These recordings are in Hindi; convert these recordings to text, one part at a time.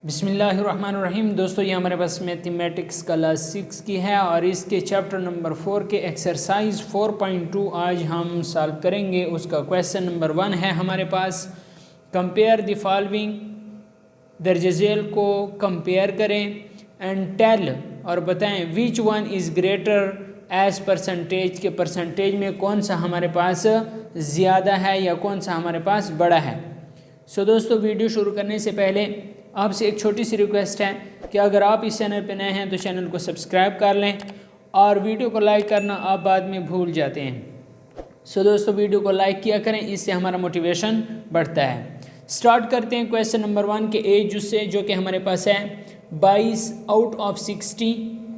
बिस्मिल्लाहिर्रहमानिर्रहीम। दोस्तों ये हमारे पास मैथमेटिक्स क्लास 6 की है और इसके चैप्टर नंबर 4 के एक्सरसाइज 4.2 आज हम सॉल्व करेंगे। उसका क्वेश्चन नंबर 1 है हमारे पास, कंपेयर द फॉलोइंग, दर्ज झेल को कंपेयर करें एंड टेल और बताएं which one is greater as percentage के परसेंटेज में कौन सा हमारे पास ज़्यादा है या कौन सा हमारे पास बड़ा है। सो दोस्तों वीडियो शुरू करने से पहले आपसे एक छोटी सी रिक्वेस्ट है कि अगर आप इस चैनल पर नए हैं तो चैनल को सब्सक्राइब कर लें और वीडियो को लाइक करना आप बाद में भूल जाते हैं। सो दोस्तों वीडियो को लाइक किया करें, इससे हमारा मोटिवेशन बढ़ता है। स्टार्ट करते हैं क्वेश्चन नंबर 1 के एज से, जो कि हमारे पास है 22 out of 60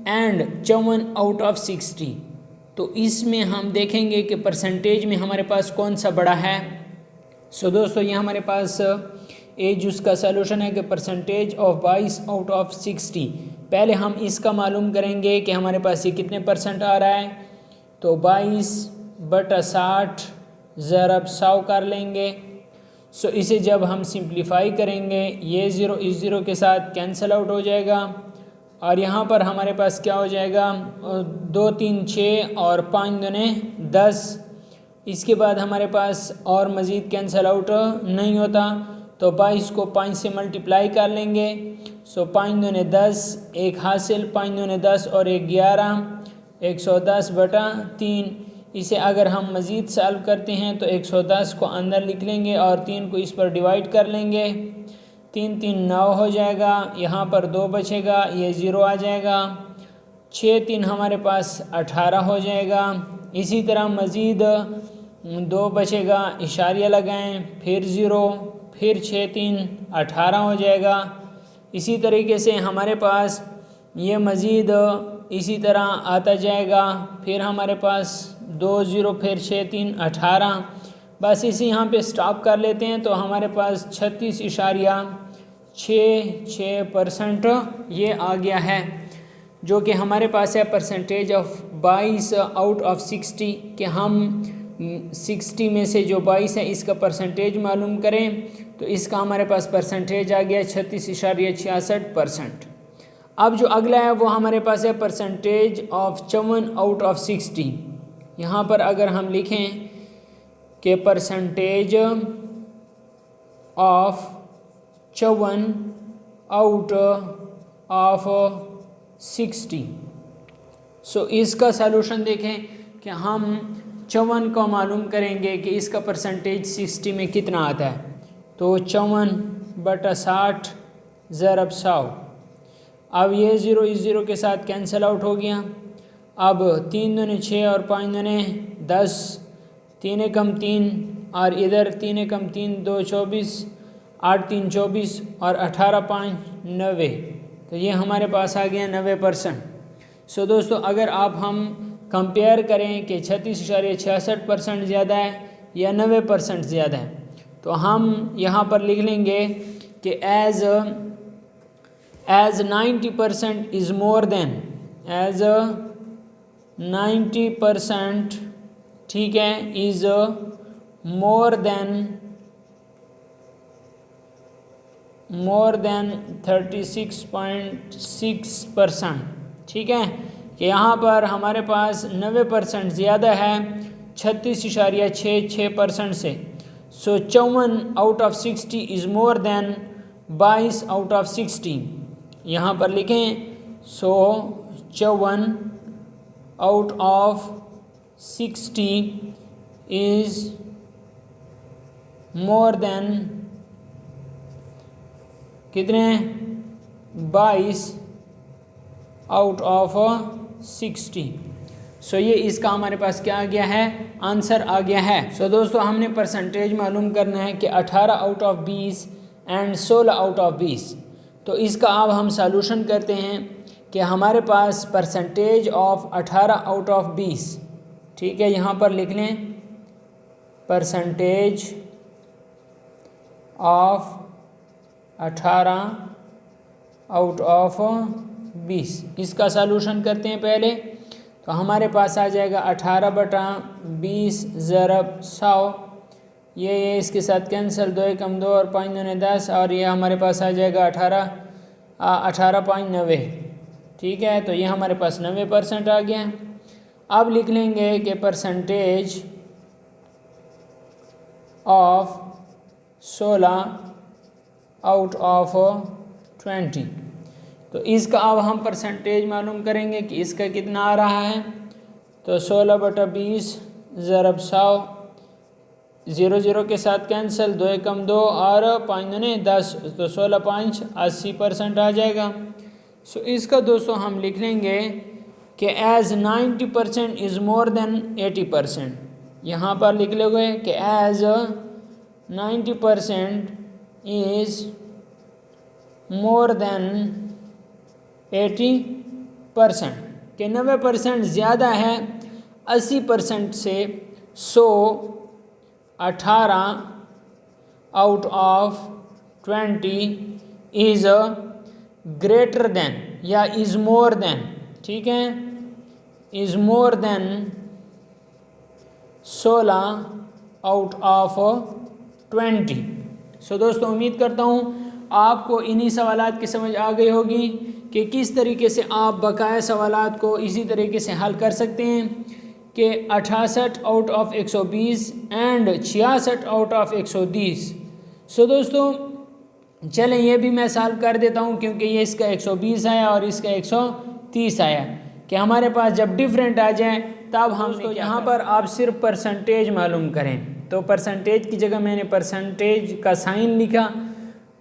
and 54 out of 60। तो इसमें हम देखेंगे कि परसेंटेज में हमारे पास कौन सा बड़ा है। सो दोस्तों ये हमारे पास एज उसका सलूशन है कि परसेंटेज ऑफ 22 आउट ऑफ 60। पहले हम इसका मालूम करेंगे कि हमारे पास ये कितने परसेंट आ रहा है। तो 22/60 ज़रब 100 कर लेंगे। सो इसे जब हम सिंप्लीफाई करेंगे ये 0 इस 0 के साथ कैंसिल आउट हो जाएगा और यहाँ पर हमारे पास क्या हो जाएगा, 2 3 6 और 5 दूने 10। इसके बाद हमारे पास और मज़ीद कैंसिल आउट नहीं होता, तो 22 को 5 से मल्टीप्लाई कर लेंगे। सो 5 दूने 10, एक हासिल, 5 दूने 10 और एक 11, 110/3। इसे अगर हम मज़ीद सॉल्व करते हैं तो 110 को अंदर लिख लेंगे और 3 को इस पर डिवाइड कर लेंगे। 3 3 9 हो जाएगा, यहाँ पर 2 बचेगा, ये 0 आ जाएगा। 6 3 हमारे पास 18 हो जाएगा। इसी तरह मज़ीद 2 बचेगा, इशारिया लगाएं, फिर 0, फिर 6 3 18 हो जाएगा। इसी तरीके से हमारे पास ये मज़ीद इसी तरह आता जाएगा। फिर हमारे पास 2 0, फिर 6 3 18। बस इसी यहाँ पे स्टॉप कर लेते हैं। तो हमारे पास 36.66% ये आ गया है, जो कि हमारे पास है परसेंटेज ऑफ 22 आउट ऑफ 60 कि हम 60 में से जो 22 है इसका परसेंटेज मालूम करें। तो इसका हमारे पास परसेंटेज आ गया 36.66%। अब जो अगला है वो हमारे पास है परसेंटेज ऑफ 54 आउट ऑफ 60। यहाँ पर अगर हम लिखें कि परसेंटेज ऑफ 54 आउट ऑफ 60। सो इसका सलूशन देखें कि हम 54 को मालूम करेंगे कि इसका परसेंटेज 60 में कितना आता है। तो 54/60 ज़रब 100। अब ये 0 इस 0 के साथ कैंसिल आउट हो गया। अब 3 दूने 6 और 5 दूने 10, 3 एकम 3 और इधर 3 एकम 3 2 24, 8 3 24 और 18 5 90। तो ये हमारे पास आ गया 90%। सो दोस्तों अगर आप हम कंपेयर करें कि 36.66% ज़्यादा है या 90% ज़्यादा है, तो हम यहाँ पर लिख लेंगे कि as 90% is more than, as 90%, ठीक है, इज़ मोर देन 36.6%। ठीक है कि यहाँ पर हमारे पास 90% ज़्यादा है 36.66% से। सो 54 out of 60 is more then 22 out of 60। यहाँ पर लिखें, सो 54 out of 60 is more then कितने, 22 आउट ऑफ 60। सो ये इसका हमारे पास क्या आ गया है, आंसर आ गया है। सो दोस्तों हमने परसेंटेज मालूम करना है कि 18 out of 20 and 16 out of 20। तो इसका अब हम सॉल्यूशन करते हैं कि हमारे पास परसेंटेज ऑफ 18 आउट ऑफ 20, ठीक है, यहाँ पर लिख लें परसेंटेज ऑफ 18 आउट ऑफ 20। इसका सॉल्यूशन करते हैं पहले। तो हमारे पास आ जाएगा 18/20 ज़रब 100। ये इसके साथ कैंसिल, 2 एकम 2 और 5 दूने 10 और ये हमारे पास आ जाएगा 18 18.90, ठीक है। तो ये हमारे पास 90% आ गया। अब लिख लेंगे कि परसेंटेज ऑफ 16 आउट ऑफ 20। तो इसका अब हम परसेंटेज मालूम करेंगे कि इसका कितना आ रहा है। तो 16/20 ज़रब 100, 0 0 के साथ कैंसिल, 2 एकम 2 और 5 दूने 10, तो 16 5 80% आ जाएगा। सो इसका दोस्तों हम लिख लेंगे कि एज 90% इज़ मोर देन 80%। यहाँ पर लिख लोगे कि एज 90% इज़ मोर देन 80%, कि 90% ज़्यादा है 80% से। 18 out of 20 is greater than या इज़ मोर देन, ठीक है, is more then 16 out of 20। सो दोस्तों उम्मीद करता हूँ आपको इन्हीं सवालात की समझ आ गई होगी कि किस तरीके से आप बकाया सवालात को इसी तरीके से हल कर सकते हैं कि 68 out of 120 and 66 out of 130। सो दोस्तों चलें ये भी मैं सॉल्व कर देता हूँ, क्योंकि ये इसका 120 आया और इसका 130 आया, कि हमारे पास जब डिफरेंट आ जाए तब हम तो यहाँ पर आप सिर्फ परसेंटेज मालूम करें। तो परसेंटेज की जगह मैंने परसेंटेज का साइन लिखा।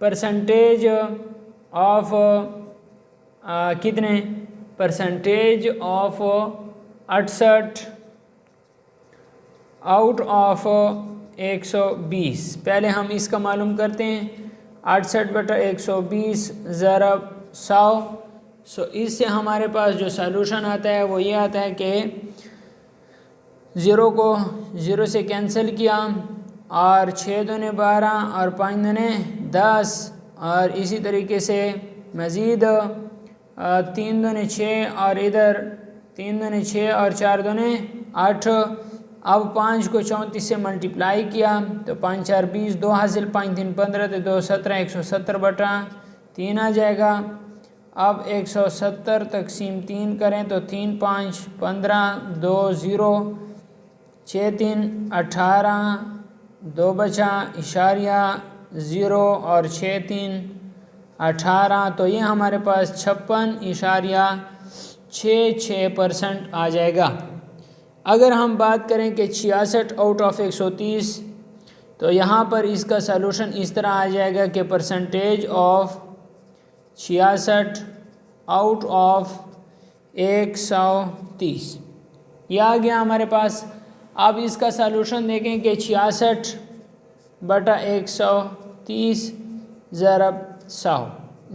परसेंटेज ऑफ कितने, परसेंटेज ऑफ 68 आउट ऑफ 120। पहले हम इसका मालूम करते हैं, 68/120 ज़रब 100। सो इससे हमारे पास जो सॉल्यूशन आता है वो ये आता है कि 0 को 0 से कैंसिल किया और 6 दूने 12 और 5 दूने 10 और इसी तरीके से मज़ीद 3 दूने 6 और इधर 3 दूने 6 और 4 दूने 8। अब 5 को 34 से मल्टीप्लाई किया तो 5 4 20, 2 हासिल, 5 3 15, तो 2 17, 170/3 आ जाएगा। अब 170 तकसीम 3 करें तो 3 5 15, 2 0, 6 3 18, 2 बचा इशारिया 0 और 6 3 18, तो ये हमारे पास 56.66% आ जाएगा। अगर हम बात करें कि 66 आउट ऑफ 130, तो यहाँ पर इसका सलूशन इस तरह आ जाएगा कि परसेंटेज ऑफ 66 आउट ऑफ 130 ये आ गया हमारे पास। अब इसका सलूशन देखें कि 66/130 ज़रब 100,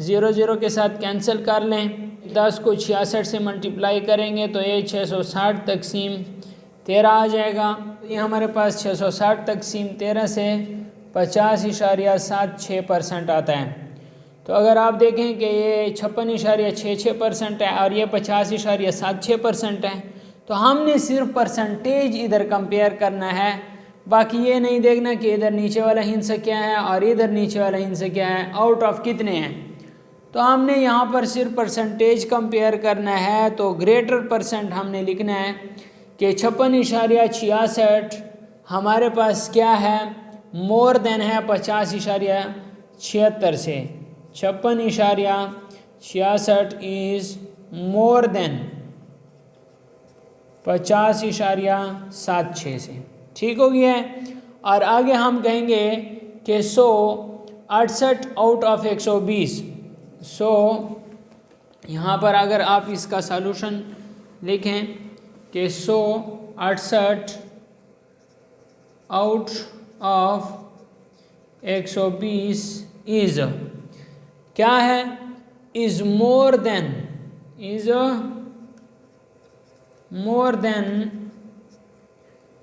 0 0 के साथ कैंसिल कर लें। 10 को 66 से मल्टीप्लाई करेंगे तो ये 660 तकसीम 13 आ जाएगा। ये हमारे पास 660 तकसीम 13 से 50.76% आता है। तो अगर आप देखें कि ये 56.66% है और ये 50.76% है, तो हमने सिर्फ परसेंटेज इधर कंपेयर करना है, बाकी ये नहीं देखना कि इधर नीचे वाला हिस्सा क्या है और इधर नीचे वाला हिस्सा क्या है, आउट ऑफ कितने हैं। तो हमने यहाँ पर सिर्फ परसेंटेज कंपेयर करना है। तो ग्रेटर परसेंट हमने लिखना है कि 56.66 हमारे पास क्या है, मोर देन है 50.76 से। 56.66 इज़ मोर देन 50.76 से, ठीक हो गया है। और आगे हम कहेंगे कि 168 आउट ऑफ 120। सो यहाँ पर अगर आप इसका सॉल्यूशन लिखें कि 168 आउट ऑफ 120 इज़ क्या है, is more then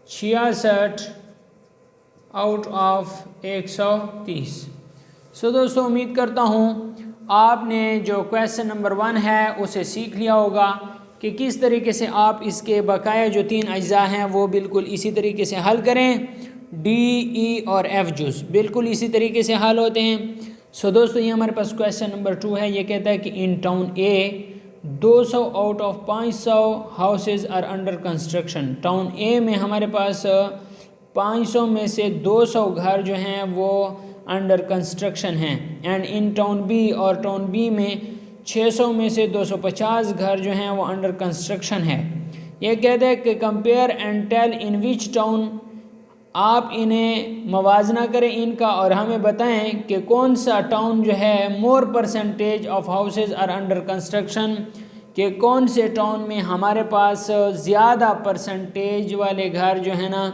66 out of 130। सो दोस्तों उम्मीद करता हूँ आपने जो क्वेश्चन नंबर 1 है उसे सीख लिया होगा कि किस तरीके से आप इसके बकाया जो 3 अज्जा हैं वो बिल्कुल इसी तरीके से हल करें। डी, ई और एफ जूस बिल्कुल इसी तरीके से हल होते हैं। सो दोस्तों ये हमारे पास क्वेश्चन नंबर 2 है। ये कहता है कि in town A 200 out of 500 houses are under construction. Town A में हमारे पास 500 में से 200 घर जो हैं वो अंडर कंस्ट्रक्शन हैं। एंड इन टाउन बी, और टाउन बी में 600 में से 250 घर जो हैं वो अंडर कंस्ट्रक्शन है। ये कहते हैं कि compare and tell in which town, आप इन्हें मवाजना करें इनका और हमें बताएं कि कौन सा टाउन जो है more percentage of houses are under construction, कि कौन से टाउन में हमारे पास ज़्यादा परसेंटेज वाले घर जो है ना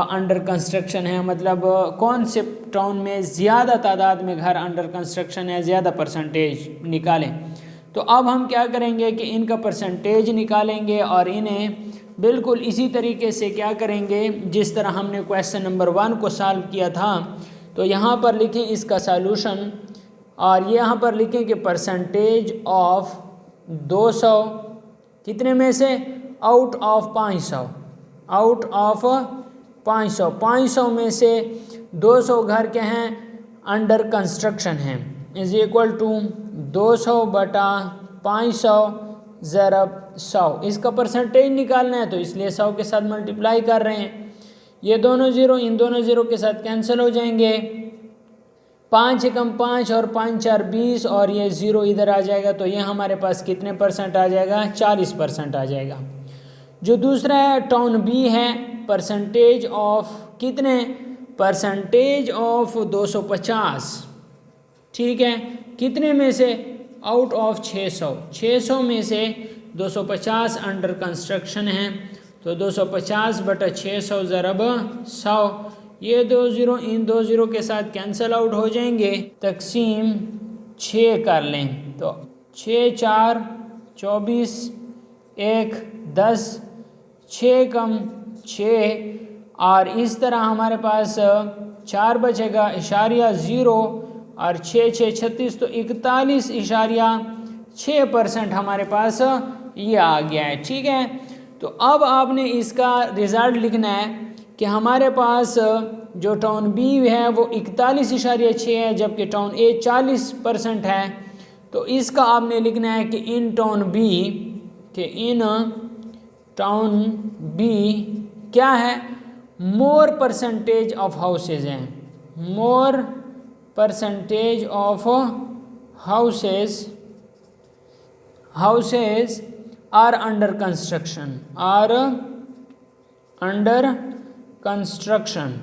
अंडर कंस्ट्रक्शन है, मतलब कौन से टाउन में ज़्यादा तादाद में घर अंडर कंस्ट्रक्शन है, ज़्यादा परसेंटेज निकालें। तो अब हम क्या करेंगे कि इनका परसेंटेज निकालेंगे और इन्हें बिल्कुल इसी तरीके से क्या करेंगे जिस तरह हमने क्वेश्चन नंबर 1 को सॉल्व किया था। तो यहाँ पर लिखें इसका सॉल्यूशन और यहाँ पर लिखें कि परसेंटेज ऑफ 200 कितने में से, आउट ऑफ 500, आउट ऑफ 500 में से 200 घर के हैं अंडर कंस्ट्रक्शन हैं, इज इक्वल टू 200 बटा 500 ज़रब 100। इसका परसेंटेज निकालना है तो इसलिए 100 के साथ मल्टीप्लाई कर रहे हैं। ये दोनों ज़ीरो इन दोनों ज़ीरो के साथ कैंसिल हो जाएंगे। 5 एकम 5 और 5 4 20 और ये ज़ीरो इधर आ जाएगा। तो ये हमारे पास कितने परसेंट आ जाएगा, 40% आ जाएगा। जो दूसरा है टाउन बी है, परसेंटेज ऑफ कितने, परसेंटेज ऑफ 250, ठीक है, कितने में से, आउट ऑफ 600 में से 250 अंडर कंस्ट्रक्शन है। तो 250 बटा 600 ज़रब 100, ये 2 ज़ीरो इन 2 ज़ीरो के साथ कैंसिल आउट हो जाएंगे। तकसीम 6 कर लें तो 6 4 24 1 10, 6 कम 6 और इस तरह हमारे पास 4 बचेगा इशारिया 0 और 6 6 36 तो 41.6% हमारे पास ये आ गया है, ठीक है। तो अब आपने इसका रिज़ल्ट लिखना है कि हमारे पास जो टाउन बी है वो 41.6 है जबकि टाउन ए 40% है। तो इसका आपने लिखना है कि इन टाउन बी, कि इन टाउन बी क्या है, मोर परसेंटेज ऑफ हाउसेज हैं, more percentage of houses are under construction, are under construction.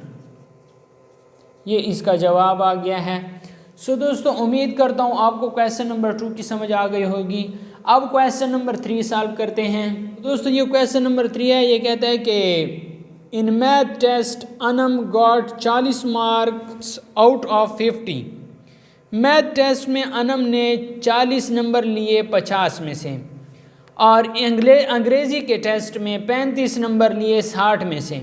ये इसका जवाब आ गया है। सो दोस्तों उम्मीद करता हूँ आपको क्वेश्चन नंबर 2 की समझ आ गई होगी। अब क्वेश्चन नंबर 3 सॉल्व करते हैं। दोस्तों ये क्वेश्चन नंबर 3 है। ये कहता है कि in math test Anam got 40 marks out of 50। Math test में अनम ने 40 नंबर लिए 50 में से और अंग्रेज़ी के टेस्ट में 35 नंबर लिए 60 में से।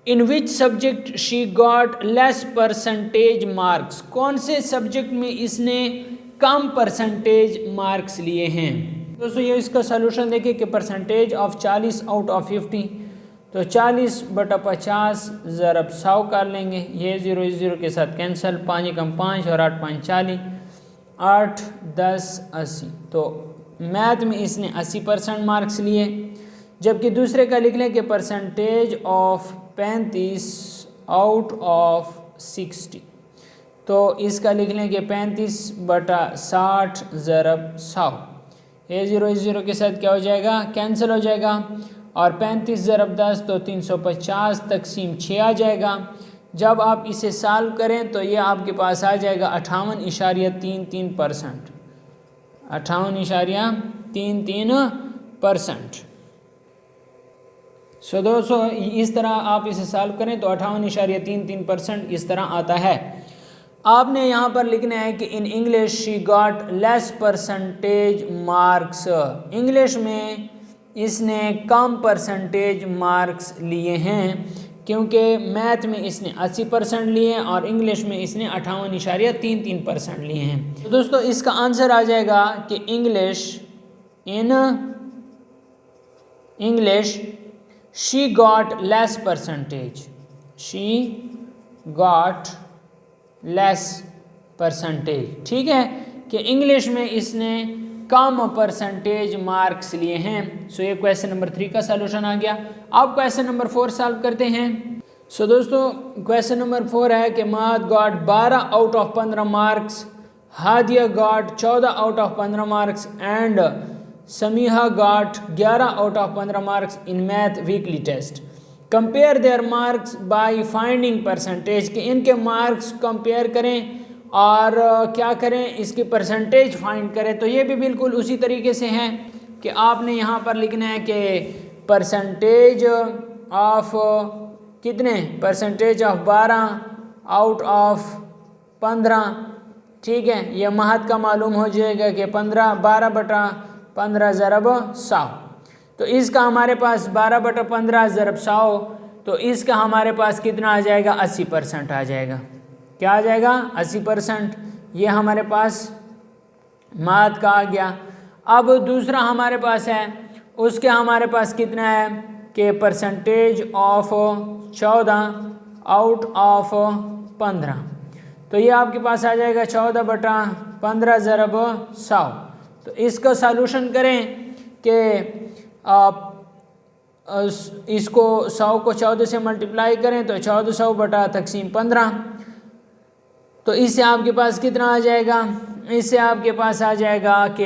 In which subject she got less percentage marks, कौन से सब्जेक्ट में इसने कम परसेंटेज मार्क्स लिए हैं। दोस्तों ये इसका सलूशन देखिए कि परसेंटेज ऑफ 40 आउट ऑफ 50, तो 40 बटा 50 ज़रब 100 कर लेंगे। ये 0 इस 0 के साथ कैंसिल, 5 एकम 5 और 8 5 40, 8 10 80। तो मैथ में इसने 80% मार्क्स लिए। जबकि दूसरे का लिख लें कि परसेंटेज ऑफ 35 आउट ऑफ 60, तो इसका लिख लें कि 35 बटा 60 ज़रब 100। ये 0 इस 0 के साथ क्या हो जाएगा, कैंसिल हो जाएगा और 35 ज़रब 10 तो 350 तकसीम 6 आ जाएगा। जब आप इसे सॉल्व करें तो ये आपके पास आ जाएगा 58.33%, 58.33%। सो दोस्तों इस तरह आप इसे सॉल्व करें तो 58.33% इस तरह आता है। आपने यहाँ पर लिखना है कि in English she got less percentage marks, English में इसने कम परसेंटेज मार्क्स लिए हैं क्योंकि मैथ में इसने 80% लिए हैं और इंग्लिश में इसने 58.33% लिए हैं। तो दोस्तों इसका आंसर आ जाएगा कि English she got less percentage, she got less percentage. ठीक है, कि इंग्लिश में इसने कम परसेंटेज मार्क्स लिए हैं। सो ये क्वेश्चन नंबर 3 का सलूशन आ गया। अब क्वेश्चन नंबर 4 सॉल्व करते हैं। सो दोस्तों क्वेश्चन नंबर 4 है कि Mahad got 12 out of 15 marks, Hadia got 14 out of 15 marks and Samiha got 11 out of 15 marks in math weekly test. Compare their marks by finding percentage, कि इनके मार्क्स कंपेयर करें और क्या करें, इसकी परसेंटेज फाइंड करें। तो ये भी बिल्कुल उसी तरीके से है कि आपने यहाँ पर लिखना है कि परसेंटेज ऑफ कितने, परसेंटेज ऑफ 12 आउट ऑफ 15। ठीक है, ये महद का मालूम हो जाएगा कि 12/15 ज़रब 100। तो इसका हमारे पास 12/15 ज़रब 100, तो इसका हमारे पास कितना आ जाएगा, 80% आ जाएगा। क्या आ जाएगा, 80%। ये हमारे पास महद का आ गया। अब दूसरा हमारे पास है, उसके हमारे पास कितना है कि परसेंटेज ऑफ 14 आउट ऑफ 15। तो ये आपके पास आ जाएगा 14/15 ज़रब 100। तो इसका सॉल्यूशन करें कि इसको 100 को 14 से मल्टीप्लाई करें तो 1400/15। तो इससे आपके पास कितना आ जाएगा, इससे आपके पास आ जाएगा कि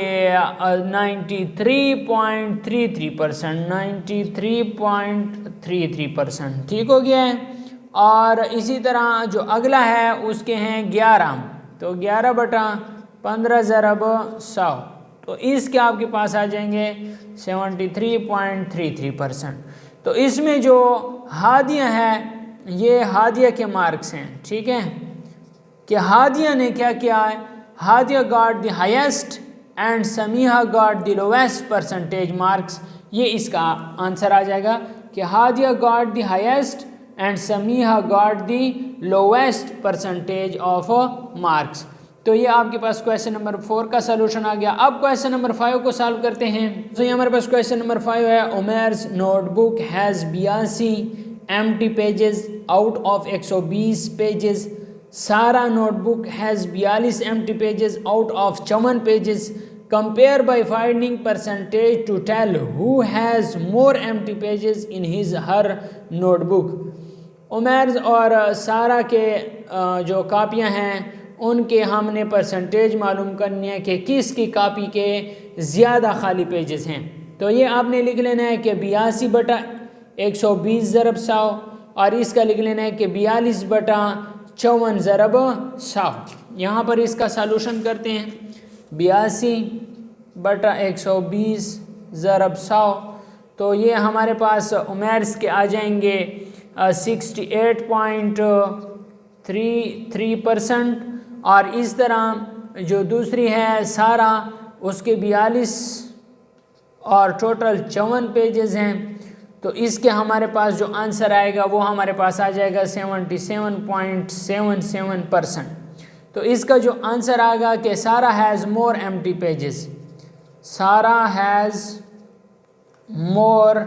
93.33%, 93.33%। ठीक हो गया है। और इसी तरह जो अगला है उसके हैं 11, तो 11/15 ज़रब 100, तो इसके आपके पास आ जाएंगे 73.33%। तो इसमें जो हादिया है, ये हादिया के मार्क्स हैं। ठीक है, कि हादिया ने क्या किया है, Hadia got the highest and Samiha got the lowest percentage marks. ये इसका आंसर आ जाएगा कि Hadia got the highest and Samiha got the lowest percentage of marks. तो ये आपके पास क्वेश्चन नंबर 4 का सलूशन आ गया। अब क्वेश्चन नंबर 5 को सॉल्व करते हैं। तो ये हमारे पास क्वेश्चन नंबर 5 है, Umair's notebook has 82 empty pages out of 120 pages. Sara notebook has 42 empty pages out of 54 pages. Compare by finding percentage to tell who has more empty pages in his her notebook. Umair's और सारा के जो कापियाँ हैं उनके हमने परसेंटेज मालूम करनी है कि किसकी कापी के ज़्यादा खाली पेजेस हैं। तो ये आपने लिख लेना है कि 82/120 ज़रब 100, और इसका लिख लेना है कि 42/54 ज़रब 100। यहाँ पर इसका सॉल्यूशन करते हैं। 82/120 ज़रब 100, तो ये हमारे पास उमैर्स के आ जाएंगे 68.33%, और इस तरह जो दूसरी है सारा, उसके 42 और टोटल 54 पेजेस हैं। तो इसके हमारे पास जो आंसर आएगा वो हमारे पास आ जाएगा 77.77%। तो इसका जो आंसर आएगा कि सारा हैज़ मोर एम्प्टी पेजेस, सारा हैज़ मोर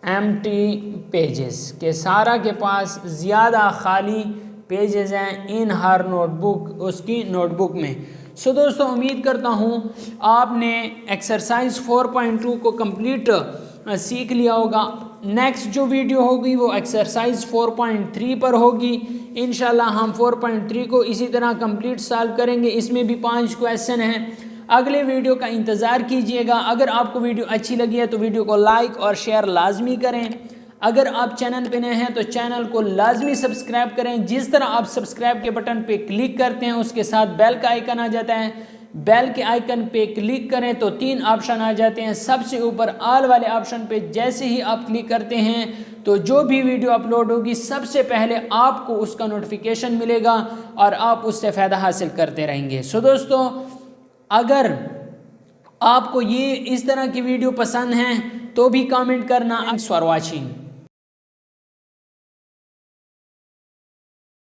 एम्प्टी पेजेस, के सारा के पास ज़्यादा खाली पेजेस हैं इन हर नोटबुक, उसकी नोटबुक में। सो दोस्तों उम्मीद करता हूँ आपने एक्सरसाइज 4.2 को कंप्लीट सीख लिया होगा। नेक्स्ट जो वीडियो होगी वो एक्सरसाइज 4.3 पर होगी। इंशाल्लाह हम 4.3 को इसी तरह कंप्लीट सॉल्व करेंगे। इसमें भी 5 क्वेश्चन हैं। अगले वीडियो का इंतज़ार कीजिएगा। अगर आपको वीडियो अच्छी लगी है तो वीडियो को लाइक और शेयर लाजमी करें। अगर आप चैनल पे नए हैं तो चैनल को लाजमी सब्सक्राइब करें। जिस तरह आप सब्सक्राइब के बटन पे क्लिक करते हैं उसके साथ बेल का आइकन आ जाता है, बेल के आइकन पे क्लिक करें तो 3 ऑप्शन आ जाते हैं। सबसे ऊपर ऑल वाले ऑप्शन पे जैसे ही आप क्लिक करते हैं तो जो भी वीडियो अपलोड होगी सबसे पहले आपको उसका नोटिफिकेशन मिलेगा और आप उससे फ़ायदा हासिल करते रहेंगे। सो दोस्तों अगर आपको ये इस तरह की वीडियो पसंद हैं तो भी कमेंट करना। Thanks for watching.